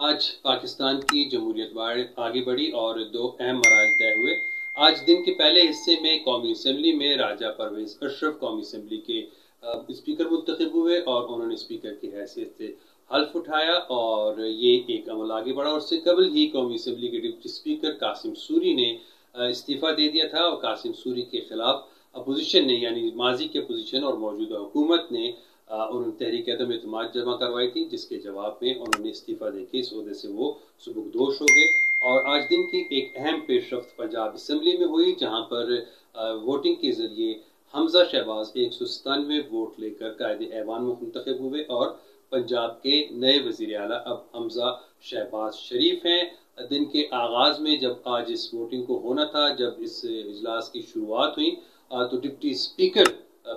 آج پاکستان کی جمہوریت آگے بڑھی اور دو اہم مراحل طے ہوئے۔ آج دن کے پہلے حصے میں قومی اسمبلی میں راجہ پرویز اشرف قومی اسمبلی کے اسپیکر منتخب ہوئے اور انہوں نے اسپیکر کی حیثیت سے حلف اٹھایا اور یہ ایک عمل آگے بڑھا۔ اور اس سے قبل ہی قومی اسمبلی کے ڈپٹی اسپیکر قاسم سوری نے استعفیٰ دے دیا تھا اور قاسم سوری کے خلاف اپوزیشن نے یعنی ماضی کے اپوزیشن اور موجودہ حکومت نے انہوں نے تحریک عدم اعتماد جمع کروائی تھی، جس کے جواب میں انہوں نے استعفیٰ دے کے اس عہدے سے وہ سبکدوش ہو گئے۔ اور آج دن کی ایک اہم پیش رفت پنجاب اسمبلی میں ہوئی، جہاں پر ووٹنگ کے ذریعے حمزہ شہباز 197 ووٹ لے کر قائد ایوان منتخب ہوئے اور پنجاب کے نئے وزیر اعلیٰ اب حمزہ شہباز شریف ہیں۔ دن کے آغاز میں جب آج اس ووٹنگ کو ہونا تھا، جب اس اجلاس کی شروعات ہوئی تو ڈپٹی اسپیکر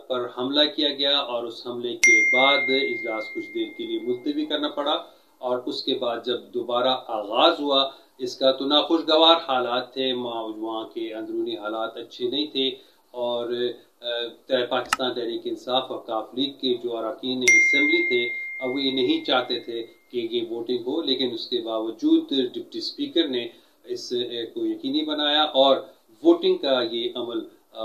پر حملہ کیا گیا اور اس حملے کے بعد اجلاس کچھ دیر کے لیے ملتوی کرنا پڑا۔ اور اس کے بعد جب دوبارہ آغاز ہوا اس کا تو ناخوشگوار حالات تھے، وہاں کے اندرونی حالات اچھے نہیں تھے اور پاکستان تحریک انصاف اور کاف لیگ کے جو اراکین اسمبلی تھے اب وہ یہ نہیں چاہتے تھے کہ یہ ووٹنگ ہو، لیکن اس کے باوجود ڈپٹی اسپیکر نے اس کو یقینی بنایا اور ووٹنگ کا یہ عمل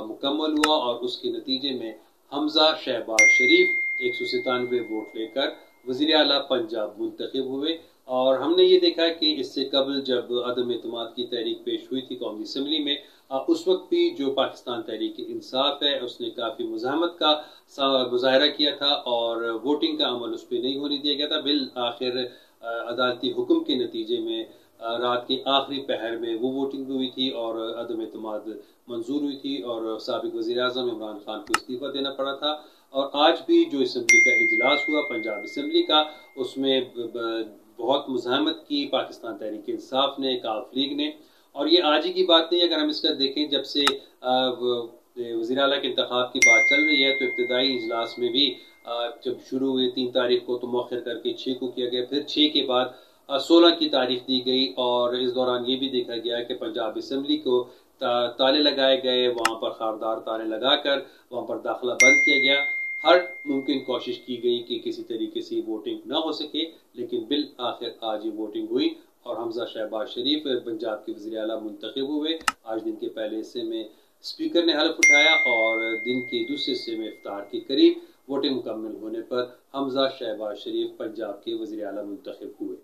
مکمل ہوا اور اس کے نتیجے میں حمزہ شہباز شریف 197 ووٹ لے کر وزیر اعلیٰ پنجاب منتخب ہوئے۔ اور ہم نے یہ دیکھا کہ اس سے قبل جب عدم اعتماد کی تحریک پیش ہوئی تھی قومی اسمبلی میں، اس وقت بھی جو پاکستان تحریک انصاف ہے اس نے کافی مزاحمت کا مظاہرہ کیا تھا اور ووٹنگ کا عمل اس پہ نہیں ہونے دیا گیا تھا۔ بالآخر عدالتی حکم کے نتیجے میں رات کے آخری پہر میں وہ ووٹنگ ہوئی تھی اور عدم اعتماد منظور ہوئی تھی اور سابق وزیر اعظم عمران خان کو استعفیٰ دینا پڑا تھا۔ اور آج بھی جو اسمبلی کا اجلاس ہوا پنجاب اسمبلی کا، اس میں بہت مزاحمت کی پاکستان تحریک انصاف نے، کاف لیگ نے۔ اور یہ آج ہی کی بات نہیں، اگر ہم اس کا دیکھیں جب سے وزیر اعلیٰ کے انتخاب کی بات چل رہی ہے تو ابتدائی اجلاس میں بھی جب شروع ہوئے 3 تاریخ کو تو مؤخر کر کے 6 کو کیا گیا، پھر 6 کے بعد 16 کی تاریخ دی گئی اور اس دوران یہ بھی دیکھا گیا کہ پنجاب اسمبلی کو تالے لگائے گئے، وہاں پر خاردار تالے لگا کر وہاں پر داخلہ بند کیا گیا۔ ہر ممکن کوشش کی گئی کہ کسی طریقے سے ووٹنگ نہ ہو سکے، لیکن بالآخر آج یہ ووٹنگ ہوئی اور حمزہ شہباز شریف پنجاب کے وزیر اعلیٰ منتخب ہوئے۔ آج دن کے پہلے حصے میں اسپیکر نے حلف اٹھایا اور دن کے دوسرے حصے میں افطار کے قریب ووٹنگ مکمل ہونے پر حمزہ شہباز شریف پنجاب کے وزیر اعلیٰ منتخب ہوئے۔